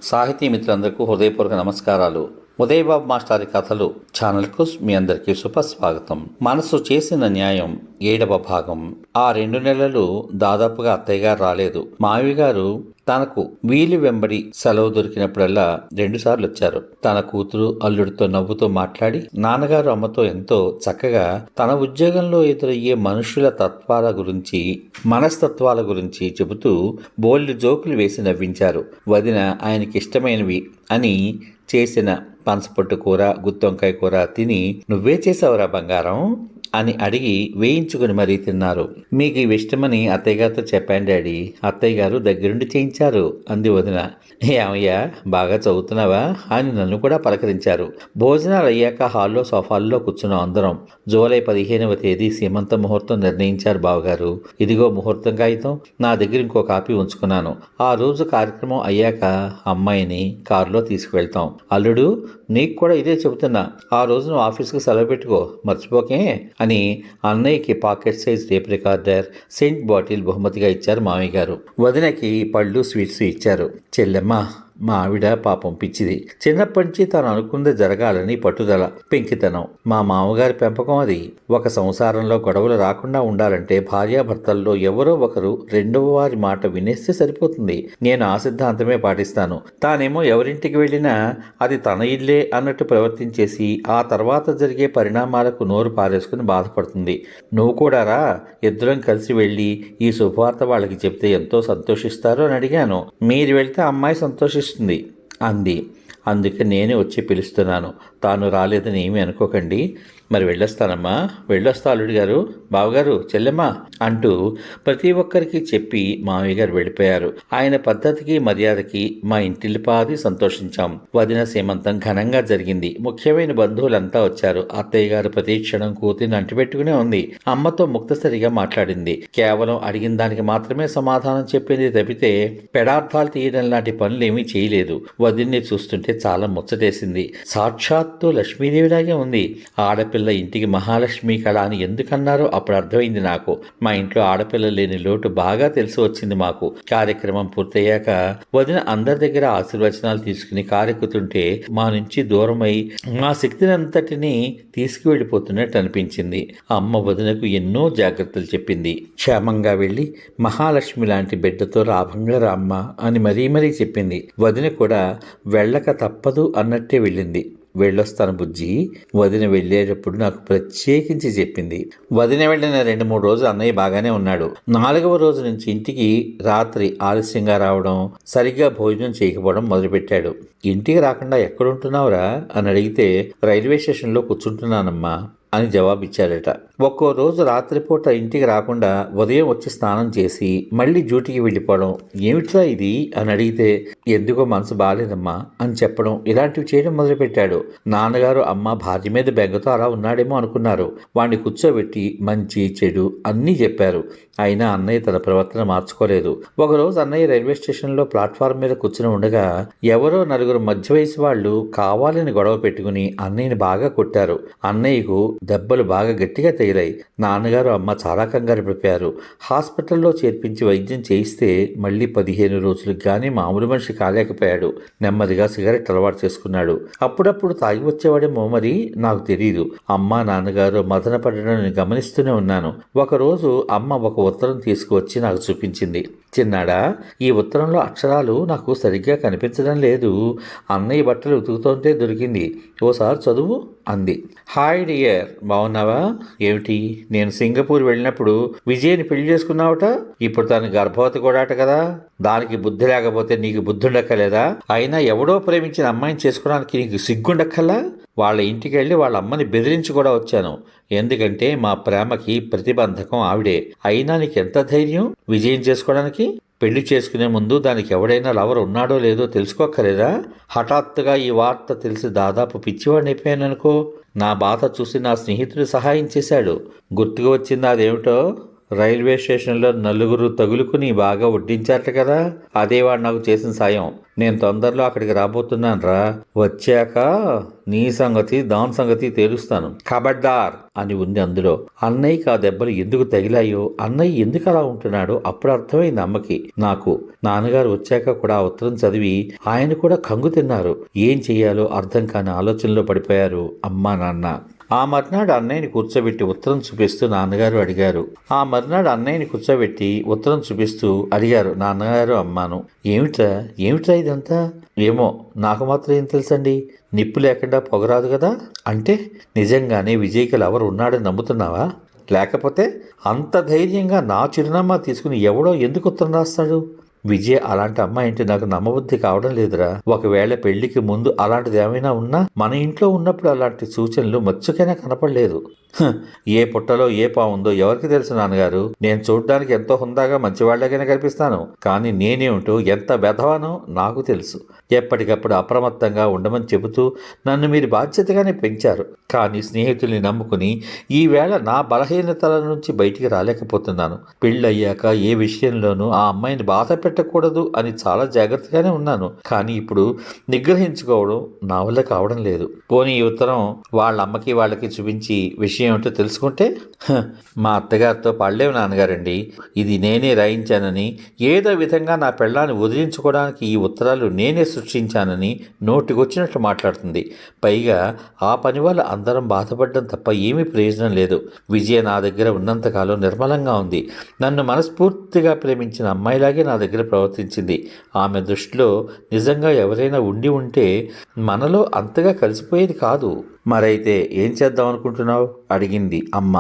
సాహితీ మిత్రులందరికీ హృదయపూర్వక నమస్కారాలు. ఉదయబాబు మాస్టారి కథలు ఛానల్కు మీ అందరికీ శుభస్వాగతం. మనసు చేసిన న్యాయం 7వ భాగం. ఆ 2 నెలలు దాదాపుగా అత్తయ్య గారు రాలేదు. మావి గారు తనకు వీలు వెంబడి సెలవు దొరికినప్పుడల్లా 2 సార్లు వచ్చారు. తన కూతురు అల్లుడితో నవ్వుతూ మాట్లాడి, నాన్నగారు అమ్మతో ఎంతో చక్కగా తన ఉద్యోగంలో ఎదురయ్యే మనుషుల తత్వాల గురించి, మనస్తత్వాల గురించి చెబుతూ బోల్డ్ జోకులు వేసి నవ్వించారు. వదిన ఆయనకి ఇష్టమైనవి అని చేసిన పనసపొట్టు కూర, గుత్తొంకాయ కూర తిని, నువ్వే చేసావురా బంగారం అని అడిగి వేయించుకుని మరీ తిన్నారు. మీకు ఇవి ఇష్టమని అత్తయ్య గారితో చెప్పాను డాడీ, అత్తయ్య గారు దగ్గరుండి చేయించారు అంది వదిన. ఏమయ్యా బాగా చదువుతున్నావా అని నన్ను కూడా పలకరించారు. భోజనాలు అయ్యాక హాల్లో సోఫాల్లో కూర్చున్నాం అందరం. జూలై 15వ తేదీ సీమంత ముహూర్తం నిర్ణయించారు బావగారు. ఇదిగో ముహూర్తం కాగితం, నా దగ్గర ఇంకో కాపీ ఉంచుకున్నాను. ఆ రోజు కార్యక్రమం అయ్యాక అమ్మాయిని కారులో తీసుకువెళ్తాం. అల్లుడు, నీకు కూడా ఇదే చెబుతున్నా, ఆ రోజు నువ్వు ఆఫీస్కి సెలవు పెట్టుకో, మర్చిపోకే అని అన్నయ్యకి pocket size tape recorder, cent bottle బహుమతిగా ఇచ్చారు మామయ్య గారు. వదినకి పళ్ళు, స్వీట్స్ ఇచ్చారు. చెల్లెమ్మ, మా ఆవిడ పాపం పిచ్చిది. చిన్నప్పటి నుంచి తాను అనుకుంది జరగాలని పట్టుదల, పెంకితనం. మా మామగారి పెంపకం అది. ఒక సంసారంలో గొడవలు రాకుండా ఉండాలంటే భార్యాభర్తల్లో ఎవరో ఒకరు రెండవ వారి మాట వినేస్తే సరిపోతుంది. నేను ఆ సిద్ధాంతమే పాటిస్తాను. తానేమో ఎవరింటికి వెళ్ళినా అది తన ఇల్లే అన్నట్టు ప్రవర్తించేసి ఆ తర్వాత జరిగే పరిణామాలకు నోరు పారేసుకుని బాధపడుతుంది. నువ్వు కూడా రా, ఇద్దరం కలిసి వెళ్ళి ఈ శుభవార్త వాళ్ళకి చెప్తే ఎంతో సంతోషిస్తారు అని అడిగాను. మీరు వెళ్తే అమ్మాయి సంతోషిస్తుంది అంది. అందుకే నేనే వచ్చి పిలుస్తున్నాను. తాను రాలేదని ఏమీ అనుకోకండి. మరి వెళ్ళొస్తానమ్మా, వెళ్ళొస్తా అల్లుడి గారు, బావగారు, చెల్లెమ్మ అంటూ ప్రతి ఒక్కరికి చెప్పి మామయ్య గారు వెళ్ళిపోయారు. ఆయన పద్ధతికి మర్యాదకి మా ఇంటిల్లిపాది సంతోషించాం. వదిన సీమంతం ఘనంగా జరిగింది. ముఖ్యమైన బంధువులంతా వచ్చారు. అత్తయ్య గారు ప్రతి క్షణం కూతురిని అంటిపెట్టుకునే ఉంది. అమ్మతో ముక్తసరిగా మాట్లాడింది. కేవలం అడిగిన దానికి మాత్రమే సమాధానం చెప్పింది తప్పితే పెడార్థాలు తీయడం లాంటి పనులేమీ చేయలేదు. వదిన్ని చూస్తుంటే చాలా ముచ్చటేసింది. సాక్షాత్తు లక్ష్మీదేవిలాగే ఉంది. ఆడపిల్ల ఇంటికి మహాలక్ష్మి కళ అని ఎందుకన్నారో అప్పుడు అర్థమైంది నాకు. మా ఇంట్లో ఆడపిల్ల లేని లోటు బాగా తెలిసి వచ్చింది మాకు. కార్యక్రమం పూర్తయ్యాక వదిన అందరి దగ్గర ఆశీర్వచనాలు తీసుకుని కారెక్కుతుంటే మా నుంచి దూరమై మా శక్తిని అంతటినీ తీసుకువెళ్ళిపోతున్నట్టు అనిపించింది. అమ్మ వదినకు ఎన్నో జాగ్రత్తలు చెప్పింది. క్షేమంగా వెళ్ళి మహాలక్ష్మి లాంటి బిడ్డతో లాభంగా రామ్మ అని మరీ చెప్పింది. వదిన కూడా వెళ్ళక తప్పదు అన్నట్టే వెళ్ళింది. వెళ్ళొస్తాను బుజ్జి, వదిన వెళ్ళేటప్పుడు నాకు ప్రత్యేకించి చెప్పింది. వదిన వెళ్ళిన 2-3 రోజులు అన్నయ్య బాగానే ఉన్నాడు. 4వ రోజు నుంచి ఇంటికి రాత్రి ఆలస్యంగా రావడం, సరిగ్గా భోజనం చేయకపోవడం మొదలుపెట్టాడు. ఇంటికి రాకుండా ఎక్కడుంటున్నావురా అని అడిగితే రైల్వే స్టేషన్లో కూర్చుంటున్నానమ్మా అని జవాబిచ్చాడట. ఒక్కో రోజు రాత్రిపూట ఇంటికి రాకుండా ఉదయం వచ్చి స్నానం చేసి మళ్ళీ డ్యూటీకి వెళ్ళిపోవడం. ఏమిట్రా ఇది అని అడిగితే ఎందుకో మనసు బాగాలేదమ్మా అని చెప్పడం, ఇలాంటివి చేయడం మొదలుపెట్టాడు. నాన్నగారు అమ్మ భార్య మీద బెంగతో అలా ఉన్నాడేమో అనుకున్నారు. వాడిని కూర్చోబెట్టి మంచి చెడు అన్నీ చెప్పారు. అయినా అన్నయ్య తన ప్రవర్తన మార్చుకోలేదు. ఒకరోజు అన్నయ్య రైల్వే స్టేషన్లో ప్లాట్ఫారం మీద కూర్చుని ఉండగా ఎవరో 4 మధ్య వయసు వాళ్ళు కావాలని గొడవ పెట్టుకుని అన్నయ్యని బాగా కొట్టారు. అన్నయ్యకు దెబ్బలు బాగా గట్టిగా తగిలాయి. నాన్నగారు అమ్మ చాలా కంగారు పడిపోయారు. హాస్పిటల్లో చేర్పించి వైద్యం చేయిస్తే మళ్ళీ 15 రోజులకు కానీ మామూలు మనిషి కాలేకపోయాడు. నెమ్మదిగా సిగరెట్ అలవాటు చేసుకున్నాడు. అప్పుడప్పుడు తాగి వచ్చేవాడేమో మరి నాకు తెలియదు. అమ్మ నాన్నగారు మదన పడడం నేను గమనిస్తూనే ఉన్నాను. ఒకరోజు అమ్మ ఒక ఉత్తరం తీసుకువచ్చి నాకు చూపించింది. చిన్నాడా, ఈ ఉత్తరంలో అక్షరాలు నాకు సరిగ్గా కనిపించడం లేదు. అన్నయ్య బట్టలు ఉతుకుతోంటే దొరికింది, ఓసారి చదువు అంది. హాయ్ డియర్, బాగున్నావా? ఏమిటి, నేను సింగపూర్ వెళ్ళినప్పుడు విజయ్ని పెళ్లి చేసుకున్నావట. ఇప్పుడు తను గర్భవతి కూడా అట కదా. దానికి బుద్ధి లేకపోతే నీకు బుద్ధి ఉండక్కలేదా? అయినా ఎవడో ప్రేమించిన అమ్మాయిని చేసుకోవడానికి నీకు సిగ్గుండక్కల్లా? వాళ్ళ ఇంటికి వెళ్ళి వాళ్ళ అమ్మని బెదిరించి కూడా వచ్చాను. ఎందుకంటే మా ప్రేమకి ప్రతిబంధకం ఆవిడే. అయినా నీకు ఎంత ధైర్యం విజయం చేసుకోవడానికి? పెళ్లి చేసుకునే ముందు దానికి ఎవడైనా లవర్ ఉన్నాడో లేదో తెలుసుకోక్కర్లేదా? హఠాత్తుగా ఈ వార్త తెలిసి దాదాపు పిచ్చివాడిని అయిపోయాననుకో. నా బాధ చూసి నా స్నేహితుడు సహాయం చేశాడు. గుర్తుకు వచ్చింది అదేమిటో రైల్వే స్టేషన్లో నలుగురు తగులుకుని బాగా వడ్డించారట కదా, అదే వాడు నాకు చేసిన సాయం. నేను తొందరలో అక్కడికి రాబోతున్నాను రా. వచ్చాక నీ సంగతి దాని సంగతి తేలుస్తాను. ఖబర్దార్ అని ఉంది అందులో. అన్నయ్యకి ఆ దెబ్బలు ఎందుకు తగిలాయో, అన్నయ్య ఎందుకు అలా ఉంటున్నాడో అప్పుడు అర్థమైంది అమ్మకి. నాకు నాన్నగారు వచ్చాక కూడా ఆ ఉత్తరం చదివి ఆయన కూడా కంగు తిన్నారు. ఏం చెయ్యాలో అర్థం కాని ఆలోచనలో పడిపోయారు అమ్మా నాన్న. ఆ మర్నాడు అన్నయ్యని కూర్చోబెట్టి ఉత్తరం చూపిస్తూ నాన్నగారు అడిగారు నాన్నగారు అమ్మాను, ఏమిట్రా ఇదంతా? ఏమో నాకు మాత్రం ఏం తెలుసండి, నిప్పు లేకుండా పొగరాదు కదా. అంటే నిజంగానే విజయ్కి లవర్ ఉన్నాడని నమ్ముతున్నావా? లేకపోతే అంత ధైర్యంగా నా చిరునామా తీసుకుని ఎవడో ఎందుకు ఉత్తరం రాస్తాడు? విజయ్ అలాంటి అమ్మాయి అంటే నాకు నమ్మబుద్ధి కావడం లేదురా. ఒకవేళ పెళ్లికి ముందు అలాంటిది ఏమైనా ఉన్నా మన ఇంట్లో ఉన్నప్పుడు అలాంటి సూచనలు మచ్చుకైనా కనపడలేదు. ఏ పుట్టలో ఏ పావుందో ఎవరికి తెలుసు నాన్నగారు. నేను చూడ్డానికి ఎంతో హుందాగా మంచివాళ్లగానే కనిపిస్తాను, కానీ నేనేమిటో ఎంత వెధవానో నాకు తెలుసు. ఎప్పటికప్పుడు అప్రమత్తంగా ఉండమని చెబుతూ నన్ను మీరు బాధ్యతగానే పెంచారు. కానీ స్నేహితుల్ని నమ్ముకుని ఈవేళ నా బలహీనతల నుంచి బయటికి రాలేకపోతున్నాను. పెళ్ళయ్యాక ఏ విషయంలోనూ ఆ అమ్మాయిని బాధ పెట్టకూడదు అని చాలా జాగ్రత్తగానే ఉన్నాను. కానీ ఇప్పుడు నిగ్రహించుకోవడం నా వల్ల కావడం లేదు. పోనీ ఈ ఉత్తరం వాళ్ళ అమ్మకి వాళ్ళకి చూపించి విషయం ఏమిటో తెలుసుకుంటే, మా అత్తగారితో పడలేవు నాన్నగారండి. ఇది నేనే రాయించానని, ఏదో విధంగా నా పెళ్ళాన్ని వదిలించుకోవడానికి ఈ ఉత్తరాలు నేనే సృష్టించానని నోటికొచ్చినట్లు మాట్లాడుతుంది. పైగా ఆ పని వల్ల అందరం బాధపడడం తప్ప ఏమీ ప్రయోజనం లేదు. విజయ నా దగ్గర ఉన్నంతకాలం నిర్మలంగా ఉంది. నన్ను మనస్ఫూర్తిగా ప్రేమించిన అమ్మాయిలాగే నా దగ్గర ప్రవర్తించింది. ఆమె దృష్టిలో నిజంగా ఎవరైనా ఉంటే మనలో అంతగా కలిసిపోయేది కాదు. మరైతే ఏం చేద్దాం అనుకుంటున్నావు? అడిగింది అమ్మ.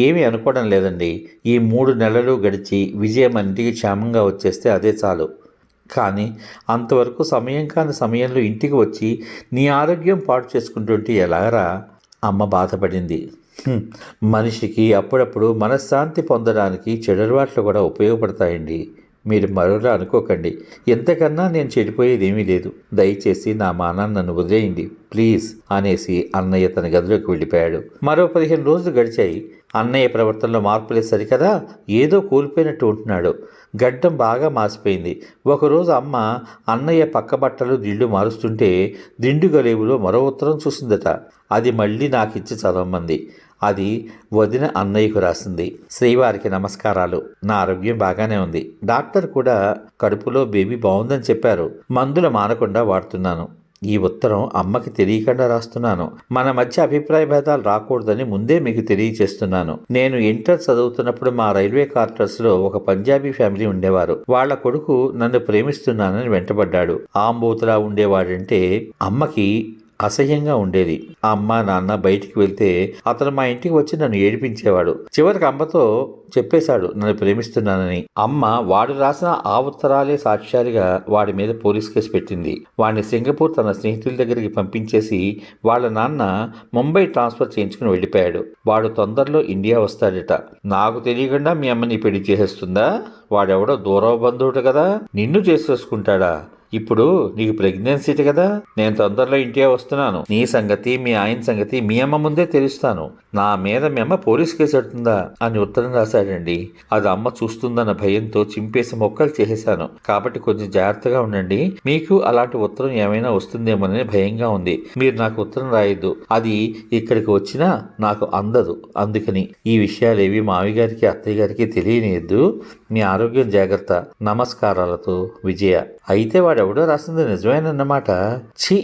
ఏమీ అనుకోవడం లేదండి. ఈ 3 నెలలు గడిచి విజయ మన ఇంటికి క్షేమంగా వచ్చేస్తే అదే చాలు. కానీ అంతవరకు సమయం కాని సమయంలో ఇంటికి వచ్చి నీ ఆరోగ్యం పాడు చేసుకుంటుంటే ఎలాగరా? అమ్మ బాధపడింది. మనిషికి అప్పుడప్పుడు మనశ్శాంతి పొందడానికి చెడలవాట్లు కూడా ఉపయోగపడతాయండి. మీరు మరోలా అనుకోకండి. ఎంతకన్నా నేను చెడిపోయేది ఏమీ లేదు. దయచేసి నా మానాన్ని నన్ను వదిలేయండి ప్లీజ్ అనేసి అన్నయ్య తన గదిలోకి వెళ్ళిపోయాడు. మరో 15 రోజులు గడిచాయి. అన్నయ్య ప్రవర్తనలో మార్పులే సరికదా ఏదో కోల్పోయినట్టు ఉంటున్నాడు. గడ్డం బాగా మాసిపోయింది. ఒకరోజు అమ్మ అన్నయ్య పక్క బట్టలు దిండు మారుస్తుంటే దిండు గలేబులో మరో ఉత్తరం చూసిందట. అది మళ్ళీ నాకిచ్చి చదవమంది. అది వదిన అన్నయ్యకు రాసింది. శ్రీవారికి నమస్కారాలు. నా ఆరోగ్యం బాగానే ఉంది. డాక్టర్ కూడా కడుపులో బేబీ బాగుందని చెప్పారు. మందులు మానకుండా వాడుతున్నాను. ఈ ఉత్తరం అమ్మకి తెలియకుండా రాస్తున్నాను. మన మధ్య అభిప్రాయ భేదాలు రాకూడదని ముందే మీకు తెలియచేస్తున్నాను. నేను ఇంటర్ చదువుతున్నప్పుడు మా రైల్వే క్వార్టర్స్లో ఒక పంజాబీ ఫ్యామిలీ ఉండేవారు. వాళ్ళ కొడుకు నన్ను ప్రేమిస్తున్నానని వెంటబడ్డాడు. ఆంబూతులా ఉండేవాడంటే అమ్మకి అసహ్యంగా ఉండేది. అమ్మ నాన్న బయటికి వెళ్తే అతను మా ఇంటికి వచ్చి నన్ను ఏడిపించేవాడు. చివరికి అమ్మతో చెప్పేశాడు నన్ను ప్రేమిస్తున్నానని. అమ్మ వాడు రాసిన ఆ ఉత్తరాలే సాక్ష్యాలుగా వాడి మీద పోలీస్ కేసు పెట్టింది. వాడిని సింగపూర్ తన స్నేహితుల దగ్గరికి పంపించేసి వాళ్ళ నాన్న ముంబై ట్రాన్స్ఫర్ చేయించుకుని వెళ్ళిపోయాడు. వాడు తొందరలో ఇండియా వస్తాడట. నాకు తెలియకుండా మీ అమ్మని పెళ్లి చేసేస్తుందా? వాడెవడో దూర బంధువుడు కదా, నిన్ను చేసేసుకుంటాడా? ఇప్పుడు నీకు ప్రెగ్నెన్సీట కదా, నేను తొందరలో ఇంటియా వస్తున్నాను. నీ సంగతి మీ ఆయన సంగతి మీ అమ్మ ముందే తెలుస్తాను. నా మీద మీ అమ్మ పోలీస్ కేసు పెడుతుందా అని ఉత్తరం రాశాడండి. అది అమ్మ చూస్తుందన్న భయంతో చింపేసి మొక్కలు చేసేశాను. కాబట్టి కొంచెం జాగ్రత్తగా ఉండండి. మీకు అలాంటి ఉత్తరం ఏమైనా వస్తుందేమోనని భయంగా ఉంది. మీరు నాకు ఉత్తరం రాయొద్దు. అది ఇక్కడికి వచ్చినా నాకు అందదు. అందుకని ఈ విషయాలేవి మావి గారికి అత్తయ్య గారికి తెలియనియద్దు. మీ ఆరోగ్యం జాగ్రత్త. నమస్కారాలతో విజయ. అయితే వాడెవడో రాసింది నిజమేనన్నమాట. ఛీ,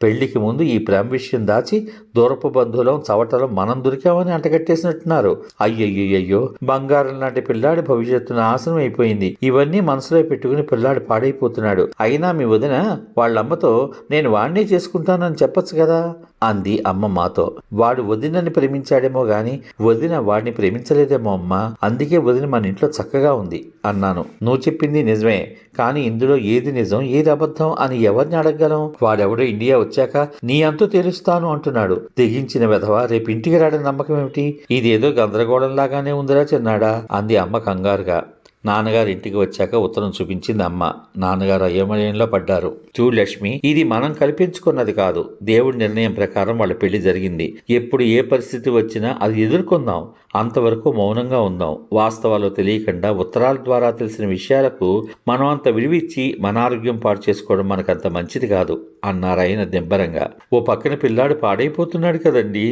పెళ్లికి ముందు ఈ ప్రేమ విషయం దాచి దూరపు బంధువులం చవటలం మనం దొరికామని అంటగట్టేసినట్టున్నారు. అయ్యయ్యో, బంగారం లాంటి పిల్లాడి భవిష్యత్తు నాశనం అయిపోయింది. ఇవన్నీ మనసులో పెట్టుకుని పిల్లాడు పాడైపోతున్నాడు. అయినా మీ వదిన వాళ్ళమ్మతో నేను వాణ్ణే చేసుకుంటానని చెప్పొచ్చు కదా అంది అమ్మ మాతో. వాడు వదినని ప్రేమించాడేమో గాని వదిన వాడిని ప్రేమించలేదేమో అమ్మా. అందుకే వదిన మన ఇంట్లో చక్కగా ఉంది అన్నాను. నువ్వు చెప్పింది నిజమే, కానీ ఇందులో ఏది నిజం ఏది అబద్ధం అని ఎవరిని అడగగలం? వాడెవడో ఇండియా వచ్చాక నీ అంతు తెలుస్తాను అంటున్నాడు. తెగించిన వెధవ రేపు ఇంటికి రాడని నమ్మకం ఏమిటి? ఇదేదో గందరగోళంలాగానే ఉందిరా చిన్నాడా అంది అమ్మ కంగారుగా. నాన్నగారు ఇంటికి వచ్చాక ఉత్తరం చూపించింది అమ్మ. నాన్నగారు అయోమయంలో పడ్డారు. చూడు లక్ష్మి, ఇది మనం కల్పించుకున్నది కాదు. దేవుడి నిర్ణయం ప్రకారం వాళ్ళ పెళ్లి జరిగింది. ఎప్పుడు ఏ పరిస్థితి వచ్చినా అది ఎదుర్కొందాం. అంతవరకు మౌనంగా ఉందాం. వాస్తవాలు తెలియకుండా ఉత్తరాల ద్వారా తెలిసిన విషయాలకు మనం అంత విలువిచ్చి మన ఆరోగ్యం పాడు చేసుకోవడం మనకంత మంచిది కాదు అన్నారాయన దింబరంగా. ఓ పక్కన పిల్లాడు పాడైపోతున్నాడు కదండి.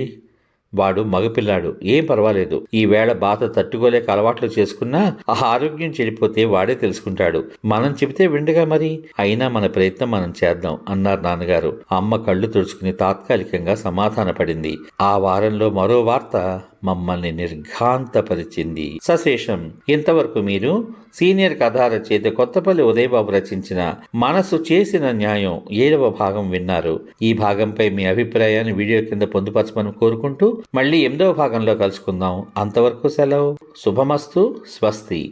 వాడు మగపిల్లాడు, ఏం పర్వాలేదు. ఈవేళ బాధ తట్టుకోలేక అలవాట్లు చేసుకున్నా ఆ ఆరోగ్యం చెడిపోతే వాడే తెలుసుకుంటాడు. మనం చెబితే విండగా మరి. అయినా మన ప్రయత్నం మనం చేద్దాం అన్నారు నాన్నగారు. అమ్మ కళ్ళు తుడుచుకుని తాత్కాలికంగా సమాధాన పడింది. ఆ వారంలో మరో వార్త మమ్మల్ని నిర్ఘాంతపరిచింది. సశేషం. ఇంతవరకు మీరు సీనియర్ కథా రచయిత కొత్తపల్లి ఉదయబాబు రచించిన మనసు చేసిన న్యాయం 7వ భాగం విన్నారు. ఈ భాగంపై మీ అభిప్రాయాన్ని వీడియో కింద పొందుపరచమని కోరుకుంటూ మళ్ళీ 8వ భాగంలో కలుసుకుందాం. అంతవరకు సెలవు. శుభమస్తు. స్వస్తి.